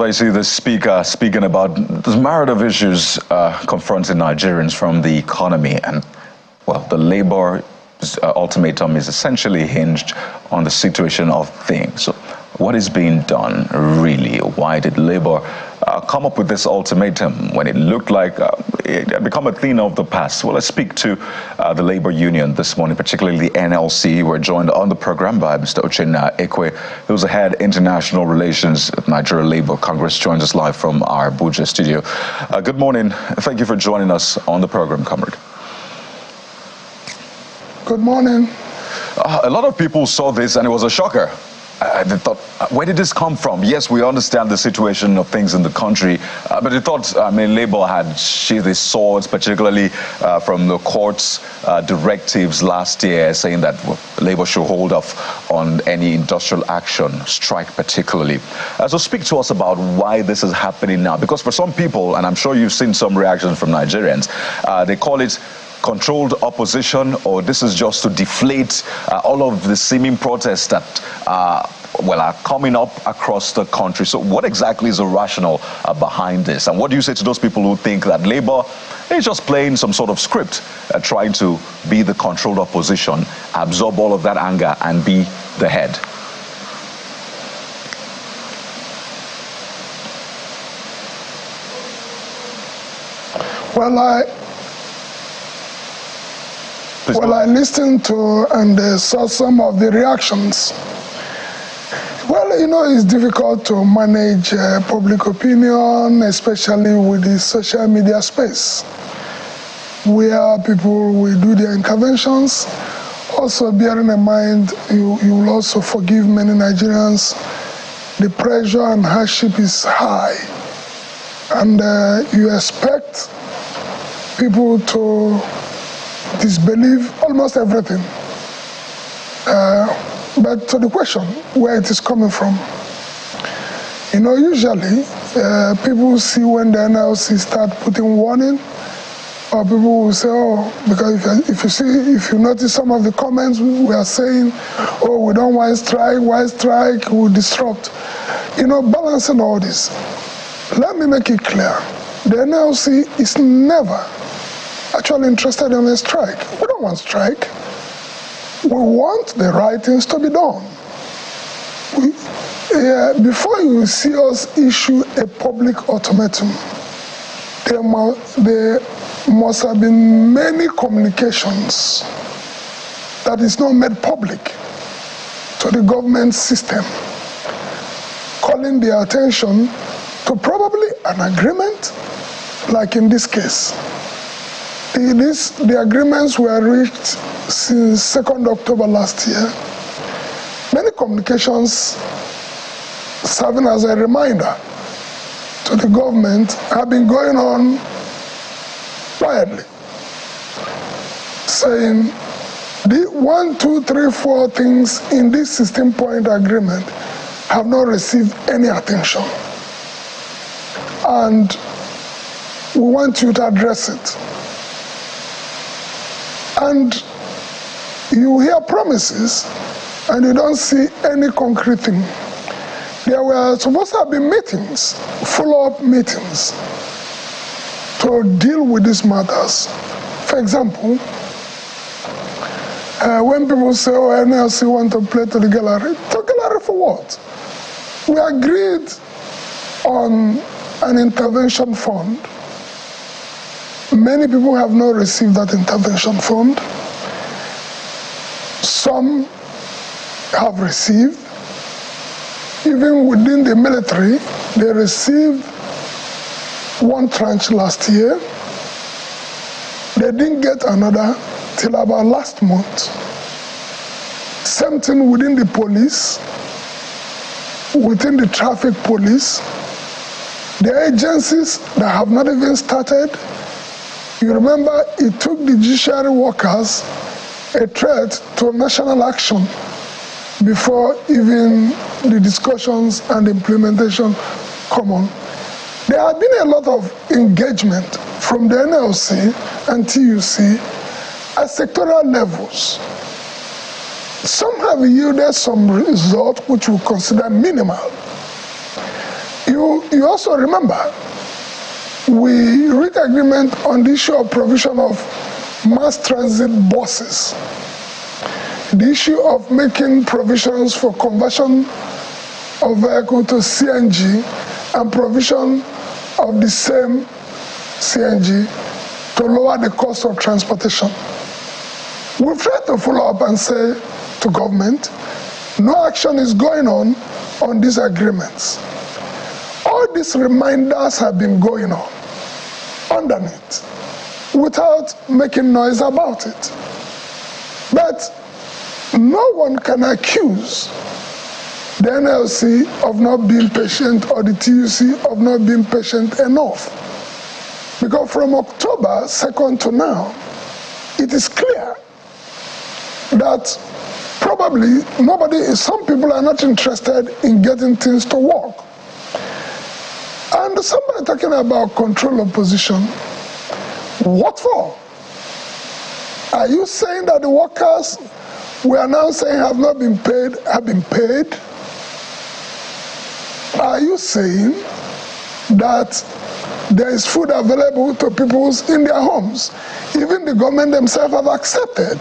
I see the speaker speaking about the myriad of issues confronting Nigerians, from the economy, and, well, the labor ultimatum is essentially hinged on the situation of things. So what is being done, really? Why did labor come up with this ultimatum when it looked like it had become a thing of the past? Well, let's speak to the labor union this morning, particularly the NLC. We're joined on the program by Mr. Uchenna Ekwe, who's the head international relations at Nigeria Labour Congress, joins us live from our Abuja studio. Good morning. Thank you for joining us on the program, comrade. Good morning. A lot of people saw this and it was a shocker. They thought, where did this come from? Yes, we understand the situation of things in the country, but they thought, Labour had sheathed its swords, particularly from the court's directives last year, saying that Labour should hold off on any industrial action, strike particularly. So speak to us about why this is happening now, because for some people, and I'm sure you've seen some reactions from Nigerians, they call it controlled opposition, or this is just to deflate all of the seeming protests that are coming up across the country. So what exactly is the rationale behind this? And what do you say to those people who think that Labour is just playing some sort of script, trying to be the controlled opposition, absorb all of that anger and be the head? Well, I listened to and saw some of the reactions. Well, you know, it's difficult to manage public opinion, especially with the social media space, where people will do their interventions. Also, bearing in mind, you will also forgive many Nigerians, the pressure and hardship is high. And you expect people to disbelieve almost everything. But to the question, where it is coming from, you know, usually people see when the NLC start putting warning, or people will say, oh, because if you notice some of the comments, we are saying, oh, we don't want strike, why strike, will disrupt. You know, balancing all this. Let me make it clear. The NLC is never actually interested in a strike. We don't want strike. We want the right things to be done. Before you see us issue a public ultimatum, there must have been many communications that is not made public to the government system, calling their attention to probably an agreement, like in this case. The agreements were reached since 2nd October last year. Many communications serving as a reminder to the government have been going on quietly, saying the 1, 2, 3, 4 things in this 16-point agreement have not received any attention. And we want you to address it. And you hear promises and you don't see any concrete thing. There were supposed to have been meetings, follow-up meetings, to deal with these matters. For example, when people say, oh, NLC want to play to the gallery for what? We agreed on an intervention fund. Many people have not received that intervention fund. Some have received. Even within the military, they received one tranche last year. They didn't get another till about last month. Same thing within the police, within the traffic police. The agencies that have not even started. You remember, it took the judiciary workers a threat to national action before even the discussions and implementation come on. There have been a lot of engagement from the NLC and TUC at sectoral levels. Some have yielded some result which we consider minimal. You You also remember, we reached agreement on the issue of provision of mass transit buses, the issue of making provisions for conversion of vehicle to CNG and provision of the same CNG to lower the cost of transportation. We've tried to follow up and say to government, no action is going on these agreements. All these reminders have been going on underneath without making noise about it. But no one can accuse the NLC of not being patient or the TUC of not being patient enough. Because from October 2nd to now, it is clear that probably some people are not interested in getting things to work. And somebody talking about control of position, what for? Are you saying that the workers we are now saying have not been paid have been paid? Are you saying that there is food available to people in their homes? Even the government themselves have accepted.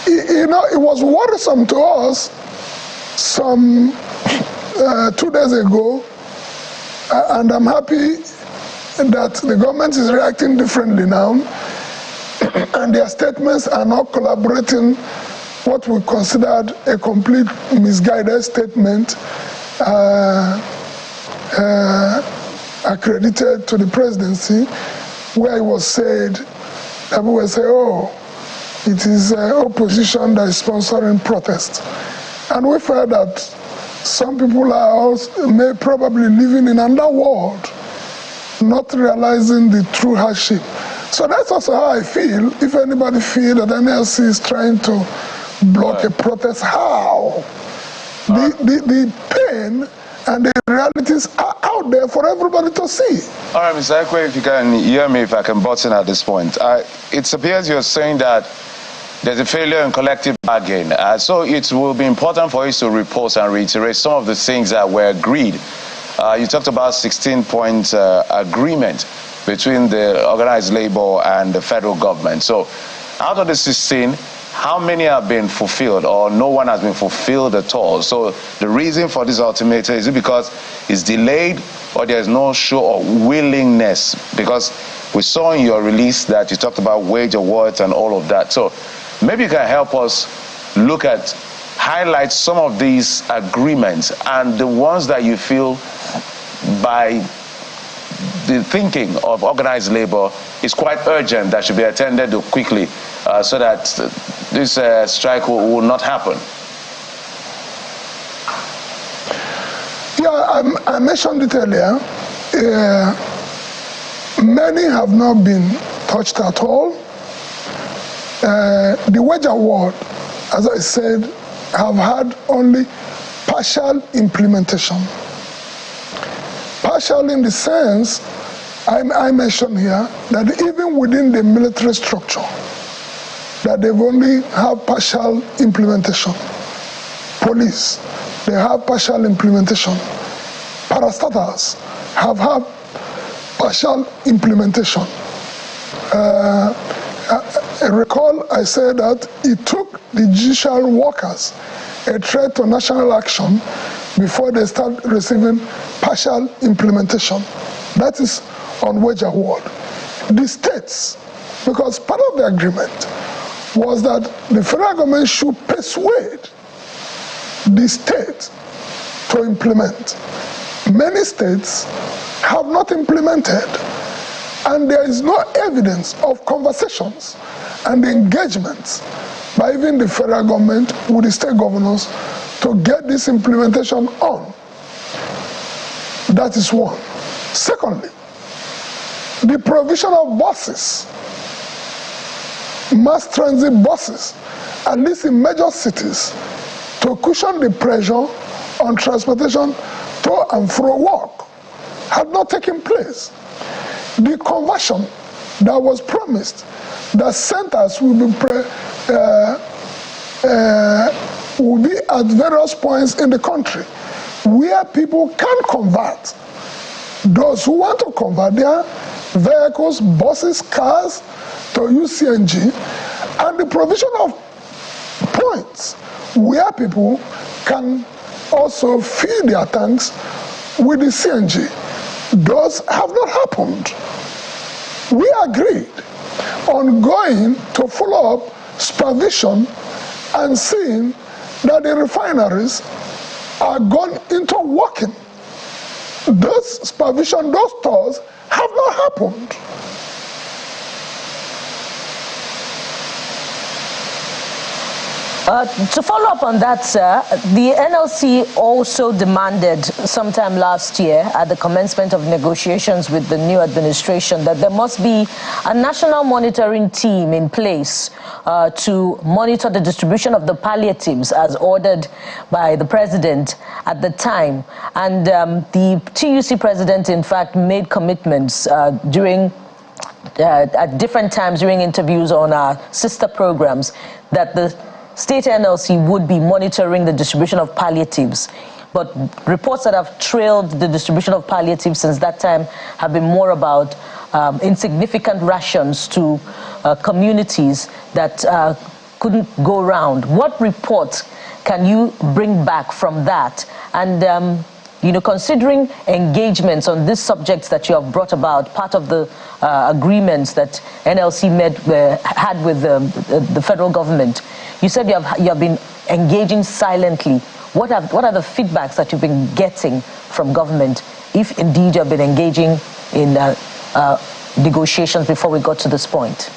You know, it was worrisome to us some 2 days ago, and I'm happy that the government is reacting differently now, and their statements are not collaborating what we considered a complete misguided statement accredited to the presidency, where it was said, people will say, oh, it is opposition that is sponsoring protests. And we felt that some people are also may probably living in another world, not realizing the true hardship. So that's also how I feel. If anybody feels that NLC is trying to block a protest, how? The pain and the realities are out there for everybody to see. All right, Mr. Ekwe, if you can hear me, if I can butt in at this point. It appears you're saying that there's a failure in collective bargaining. So it will be important for you to report and reiterate some of the things that were agreed. You talked about 16-point agreement between the organized labor and the federal government. So out of the 16, how many have been fulfilled, or no one has been fulfilled at all? So the reason for this ultimatum, is it because it's delayed, or there's no show of willingness? Because we saw in your release that you talked about wage awards and all of that. So maybe you can help us highlight some of these agreements and the ones that you feel by the thinking of organized labor is quite urgent, that should be attended to quickly so that this strike will not happen. Yeah, I mentioned it earlier. Many have not been touched at all. The wage award, as I said, have had only partial implementation. Partial in the sense, I mentioned here, that even within the military structure, that they've only have partial implementation. Police, they have partial implementation. Parastatals have had partial implementation. I recall I said that it took the judicial workers a threat to national action before they start receiving partial implementation. That is on wage award. The states, because part of the agreement was that the federal government should persuade the state to implement. Many states have not implemented, and there is no evidence of conversations and engagements by even the federal government with the state governors to get this implementation on. That is one. Secondly, the provision of buses, mass transit buses, at least in major cities, to cushion the pressure on transportation to and fro work, had not taken place. The conversion that was promised, that centers will be at various points in the country where people can convert. Those who want to convert their vehicles, buses, cars to use CNG, and the provision of points where people can also fill their tanks with the CNG. Those have not happened. We agreed on going to follow up supervision and seeing that the refineries are gone into working. Those supervision, those stores have not happened. To follow up on that, sir, the NLC also demanded sometime last year at the commencement of negotiations with the new administration that there must be a national monitoring team in place to monitor the distribution of the palliatives as ordered by the president at the time. And the TUC president, in fact, made commitments during at different times during interviews on our sister programs that the state NLC would be monitoring the distribution of palliatives. But reports that have trailed the distribution of palliatives since that time have been more about insignificant rations to communities that couldn't go around. What reports can you bring back from that? And you know, considering engagements on these subjects that you have brought about, part of the agreements that NLC had with the federal government, you said you have been engaging silently. What are the feedbacks that you've been getting from government, if indeed you have been engaging in negotiations before we got to this point?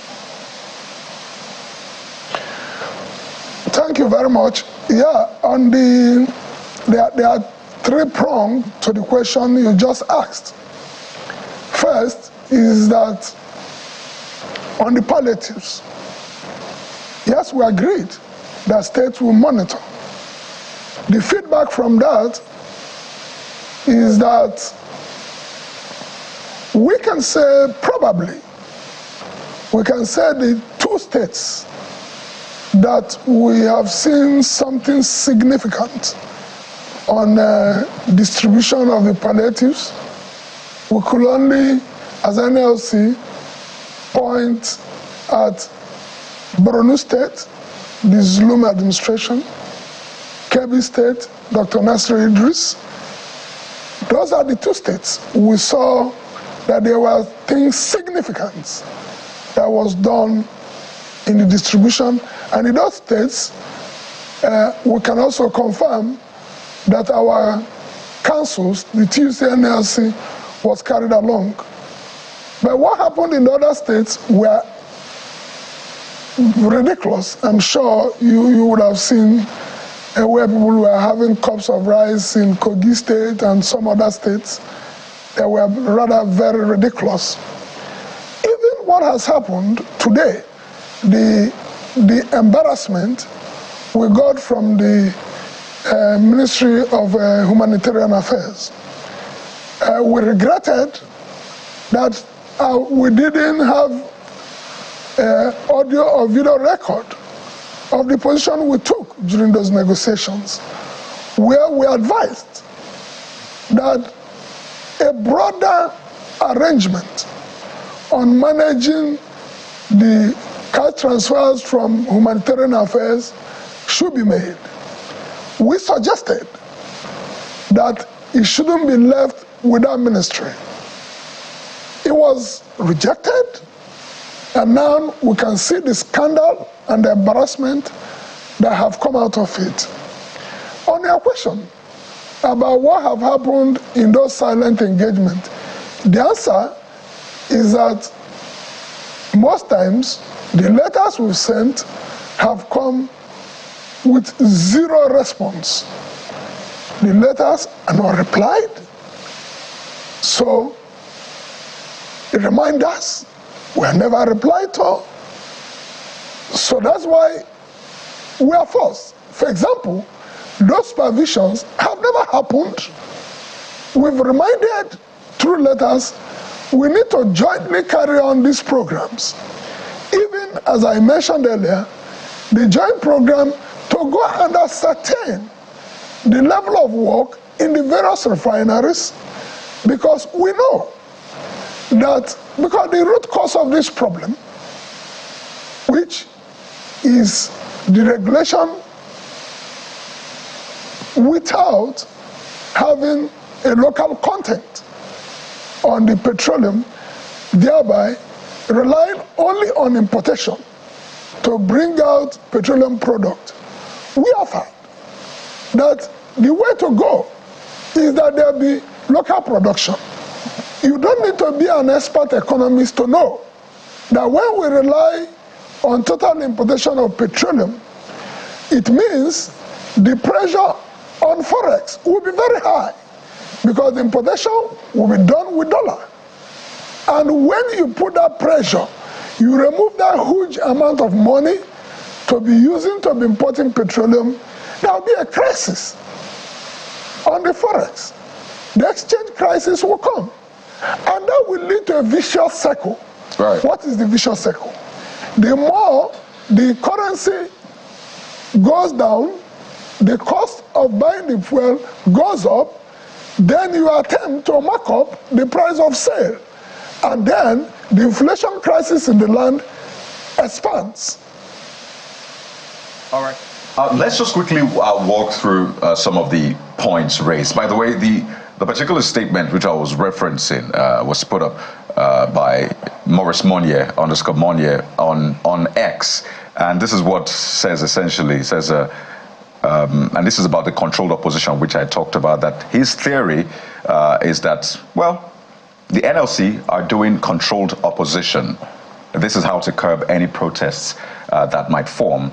Thank you very much. Yeah, on there are three prongs to the question you just asked. First is that on the palliatives, yes, we agreed that states will monitor. The feedback from that is that we can say probably, we can say the two states that we have seen something significant on distribution of the palliatives. We could only, as NLC, point at Borno State, the Zulum administration, Kebbi State, Dr. Nasir Idris. Those are the two states we saw that there were things significant that was done in the distribution. And in those states, we can also confirm that our councils, the TUC NLC, was carried along. But what happened in the other states were ridiculous. I'm sure you would have seen where people were having cups of rice in Kogi State and some other states that were rather very ridiculous. Even what has happened today, the embarrassment we got from the Ministry of Humanitarian Affairs. We regretted that we didn't have audio or video record of the position we took during those negotiations, where we advised that a broader arrangement on managing the cash transfers from humanitarian affairs should be made. We suggested that it shouldn't be left without ministry. It was rejected, and now we can see the scandal and the embarrassment that have come out of it. On your question about what have happened in those silent engagements, the answer is that most times the letters we've sent have come with zero response. The letters are not replied. So it reminds us we are never replied to. So that's why we are forced. For example, those supervisions have never happened. We've reminded through letters we need to jointly carry on these programs. Even as I mentioned earlier, the joint program to go and ascertain the level of work in the various refineries, because we know that because the root cause of this problem, which is the regulation without having a local content on the petroleum, thereby relying only on importation to bring out petroleum product. We have found that the way to go is that there be local production. You don't need to be an expert economist to know that when we rely on total importation of petroleum, it means the pressure on forex will be very high because the importation will be done with dollar. And when you put that pressure, you remove that huge amount of money to be using to be importing petroleum, there will be a crisis on the forex. The exchange crisis will come. And that will lead to a vicious cycle. Right. What is the vicious cycle? The more the currency goes down, the cost of buying the fuel goes up, then you attempt to mark up the price of sale. And then the inflation crisis in the land expands. All right. Let's just quickly walk through some of the points raised. By the way, the particular statement which I was referencing was put up by Maurice Monnier, _Monnier, on X. And this is what says essentially, says, and this is about the controlled opposition, which I talked about, that his theory is that, well, the NLC are doing controlled opposition. This is how to curb any protests that might form.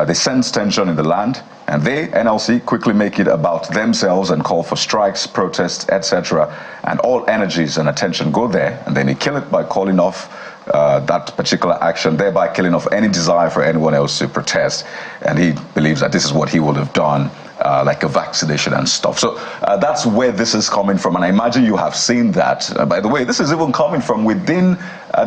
They sense tension in the land, and they, NLC, quickly make it about themselves and call for strikes, protests, etc. And all energies and attention go there, and then they kill it by calling off that particular action, thereby killing off any desire for anyone else to protest. And he believes that this is what he would have done, like a vaccination and stuff. So that's where this is coming from, and I imagine you have seen that. By the way, this is even coming from within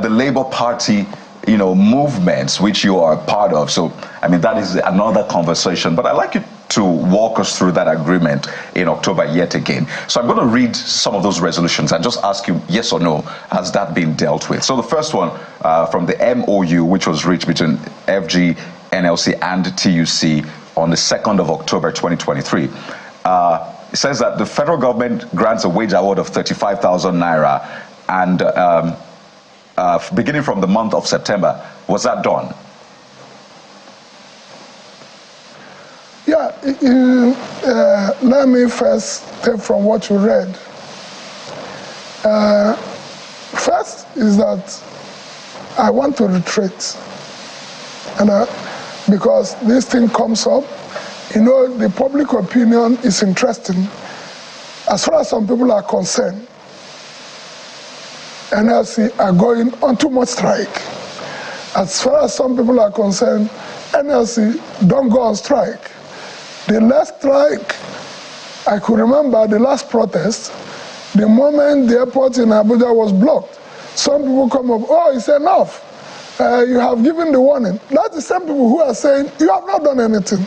the Labour Party, you know, movements which you are a part of. So, I mean, that is another conversation. But I'd like you to walk us through that agreement in October yet again. So I'm going to read some of those resolutions and just ask you yes or no, has that been dealt with? So the first one from the MOU, which was reached between FG, NLC and TUC on the 2nd of October 2023. It says that the federal government grants a wage award of 35,000 naira and beginning from the month of September. Was that done? Yeah, let me first take from what you read. First is that I want to retreat, and because this thing comes up, you know, the public opinion is interesting. As far as some people are concerned, NLC are going on too much strike. As far as some people are concerned, NLC don't go on strike. The last strike, I could remember the last protest, the moment the airport in Abuja was blocked, some people come up, oh, it's enough. You have given the warning. That's the same people who are saying, you have not done anything.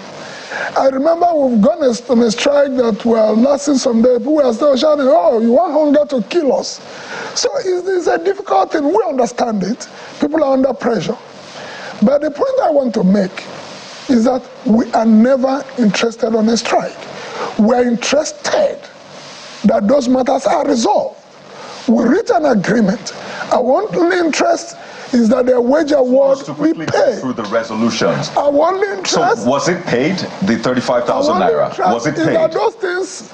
I remember we've gone on a strike that were lasting some days. People were still shouting, oh, you want hunger to kill us. So it's a difficult thing. We understand it. People are under pressure. But the point I want to make is that we are never interested on a strike. We're interested that those matters are resolved. We reach an agreement. Our only interest is that their wage award be paid. Through the resolutions. Our only interest. So was it paid? The 35,000 naira. Was it paid? That those things.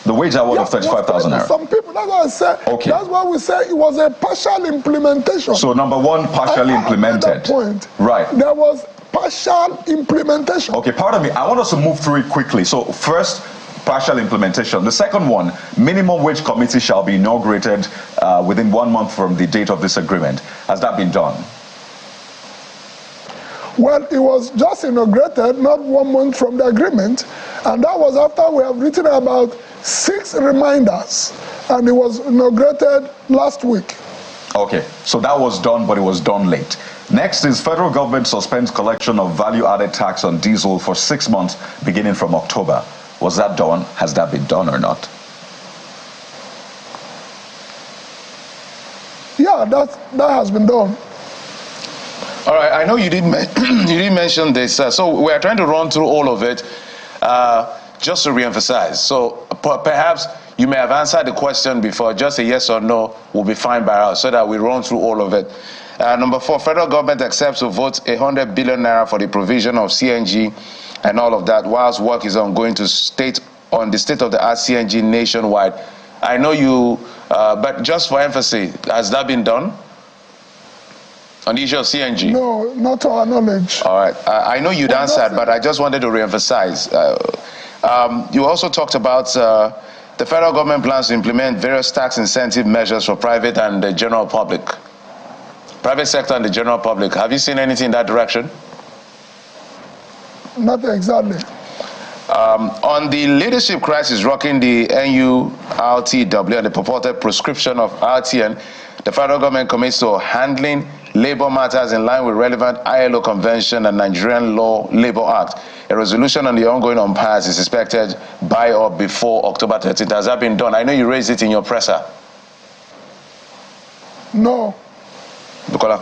The wage award of 35,000 naira. Some people. That's why I said. Okay. That's why we say it was a partial implementation. So number one, partially implemented. That point. Right. There was partial implementation. Okay, pardon me. I want us to move through it quickly. So first, partial implementation. The second one, minimum wage committee shall be inaugurated within 1 month from the date of this agreement. Has that been done? Well, it was just inaugurated, not 1 month from the agreement, and that was after we have written about 6 reminders, and it was inaugurated last week. Okay, so that was done, but it was done late. Next is federal government suspends collection of value-added tax on diesel for 6 months beginning from October. Was that done? Has that been done or not? Yeah, that has been done. All right, I know you didn't you didn't mention this, so we're trying to run through all of it, just to reemphasize. So perhaps you may have answered the question before. Just a yes or no will be fine by us, so that we run through all of it. Number 4, federal government accepts to vote 100 billion naira for the provision of CNG and all of that, whilst work is ongoing to on the state-of-the-art CNG nationwide. I know you, but just for emphasis, has that been done? On the issue of CNG? No, not to our knowledge. All right. I know you'd answered, but I just wanted to reemphasize. You also talked about the federal government plans to implement various tax incentive measures for private and the general public. Private sector and the general public. Have you seen anything in that direction? Not exactly. On the leadership crisis rocking the NURTW and the purported prescription of RTN, the federal government commits to handling labor matters in line with relevant ILO convention and Nigerian Law Labor Act. A resolution on the ongoing umpires is expected by or before October 13th. Has that been done? I know you raised it in your presser. No. Bukola.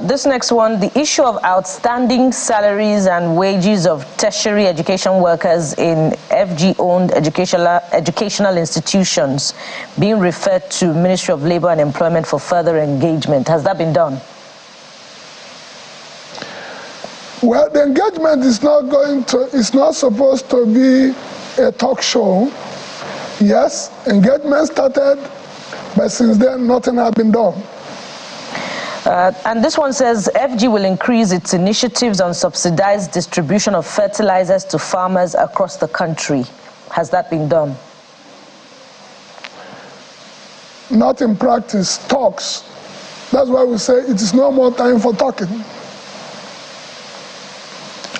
This next one, the issue of outstanding salaries and wages of tertiary education workers in FG-owned educational institutions being referred to Ministry of Labor and Employment for further engagement. Has that been done? Well, the engagement is not supposed to be a talk show. Yes, engagement started, but since then nothing has been done. And this one says FG will increase its initiatives on subsidized distribution of fertilizers to farmers across the country. Has that been done? Not in practice, talks. That's why we say it is no more time for talking.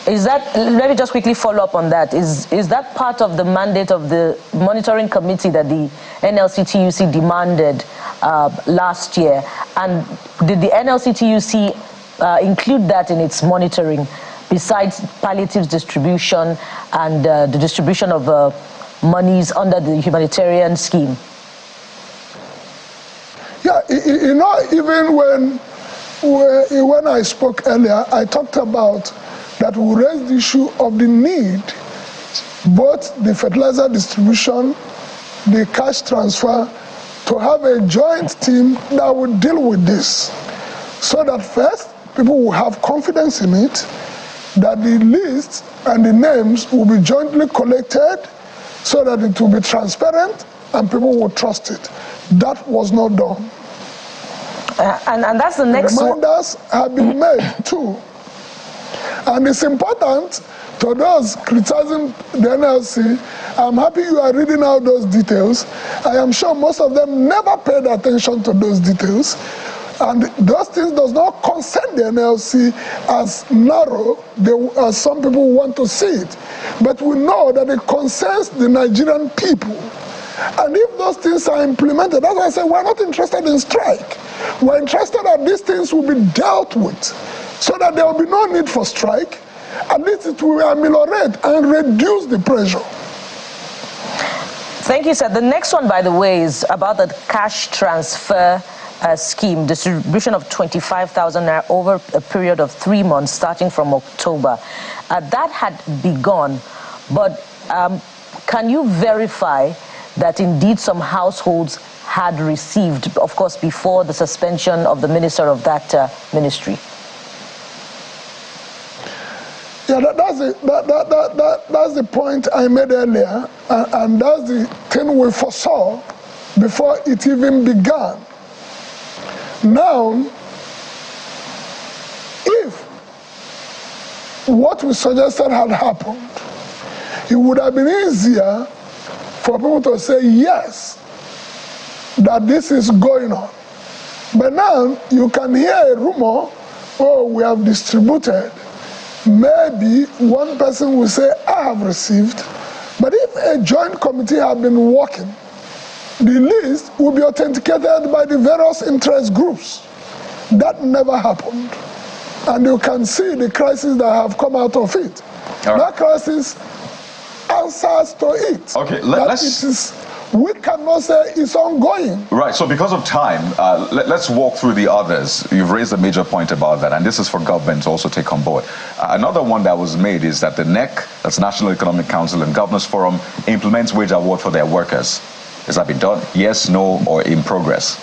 Let me just quickly follow up on that. Is that part of the mandate of the monitoring committee that the NLC-TUC demanded last year? And did the NLC-TUC include that in its monitoring, besides palliatives distribution and the distribution of monies under the humanitarian scheme? Yeah, you know, even when I spoke earlier, I talked about that we raised the issue of the need, both the fertilizer distribution, the cash transfer, to have a joint team that will deal with this. So that first, people will have confidence in it, that the list and the names will be jointly collected so that it will be transparent and people will trust it. That was not done. And that's the next one. Reminders have been made too. And it's important to those criticizing the NLC. I'm happy you are reading out those details. I am sure most of them never paid attention to those details. And those things does not concern the NLC as narrow as some people want to see it. But we know that it concerns the Nigerian people. And if those things are implemented, that's why I say we're not interested in strike. We're interested that these things will be dealt with, so that there will be no need for strike. At least it will ameliorate and reduce the pressure. Thank you, sir. The next one, by the way, is about the cash transfer scheme, distribution of 25,000 naira over a period of 3 months, starting from October. That had begun, but can you verify that indeed some households had received, of course, before the suspension of the minister of that ministry? Yeah, that's the point I made earlier, and that's the thing we foresaw before it even began. Now, if what we suggested had happened, it would have been easier for people to say yes, that this is going on. But now you can hear a rumor, oh, we have distributed. Maybe one person will say, I have received. But if a joint committee had been working, the list will be authenticated by the various interest groups. That never happened. And you can see the crisis that have come out of it. That crisis answers to it. Okay, We cannot say it's ongoing. Right, so because of time, let's walk through the others. You've raised a major point about that, and this is for government to also take on board. Another one that was made is that the NEC, that's National Economic Council and Governors Forum, implements wage award for their workers. Has that been done? Yes, no, or in progress?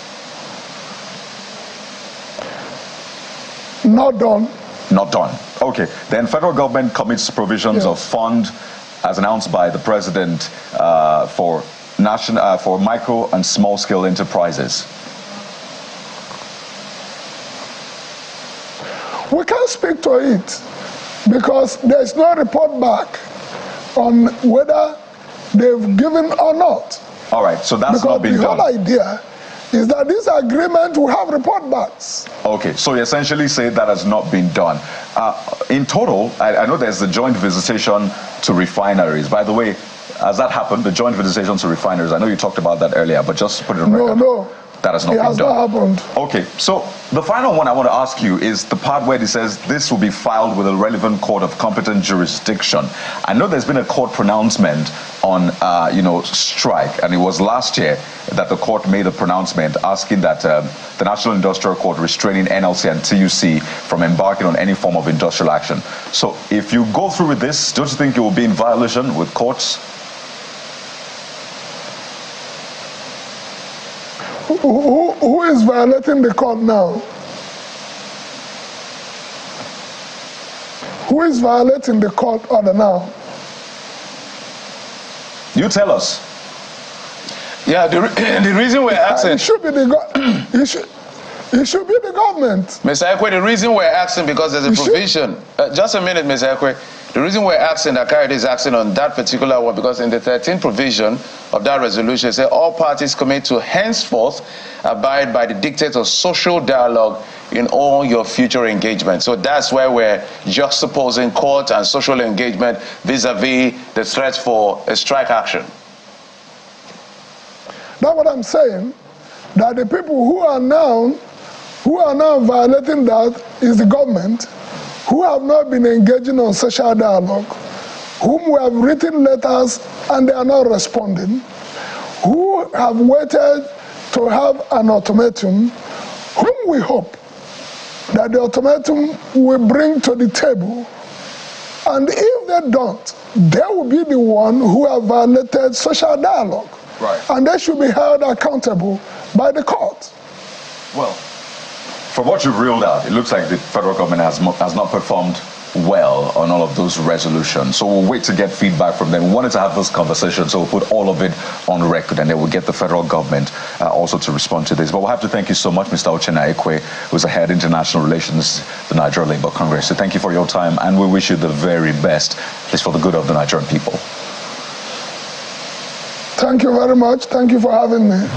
Not done. Not done. Okay, then federal government commits provisions of fund, as announced by the president, for micro and small scale enterprises. We can't speak to it because there's no report back on whether they've given or not. All right, so that's not been done. Because the whole idea is that this agreement will have report backs. Okay, so you essentially say that has not been done. In total, I know there's the joint visitation to refineries. By the way, has that happened, the joint visitation to refineries? I know you talked about that earlier, but just to put it on record. No. That has not been done. It has not happened. Okay, so the final one I want to ask you is the part where it says this will be filed with a relevant court of competent jurisdiction. I know there's been a court pronouncement on, strike, and it was last year that the court made a pronouncement asking that the National Industrial Court restraining NLC and TUC from embarking on any form of industrial action. So if you go through with this, don't you think it will be in violation with courts? Who is violating the court now? Who is violating the court order now? You tell us. Yeah, the reason we're asking... It should be it should be the government. Mr. Ekwe, the reason we're asking because there's a provision. Just a minute, Mr. Ekwe. The reason we're asking, that Kayode is asking on that particular one, because in the 13th provision of that resolution, it says all parties commit to henceforth abide by the dictates of social dialogue in all your future engagements. So that's where we're juxtaposing court and social engagement vis-a-vis the threat for a strike action. That's what I'm saying, that the people who are now violating that is the government, who have not been engaging on social dialogue, whom we have written letters and they are not responding, who have waited to have an ultimatum, whom we hope that the ultimatum will bring to the table. And if they don't, they will be the one who have violated social dialogue. Right. And they should be held accountable by the court. Well, from what you've reeled out, it looks like the federal government has not performed well on all of those resolutions. So we'll wait to get feedback from them. We wanted to have this conversation, so we'll put all of it on record, and then we'll get the federal government also to respond to this. But we'll have to thank you so much, Mr. Uchenna Ekwe, who's the head of international relations, the Nigeria Labour Congress. So thank you for your time, and we wish you the very best, at least for the good of the Nigerian people. Thank you very much. Thank you for having me.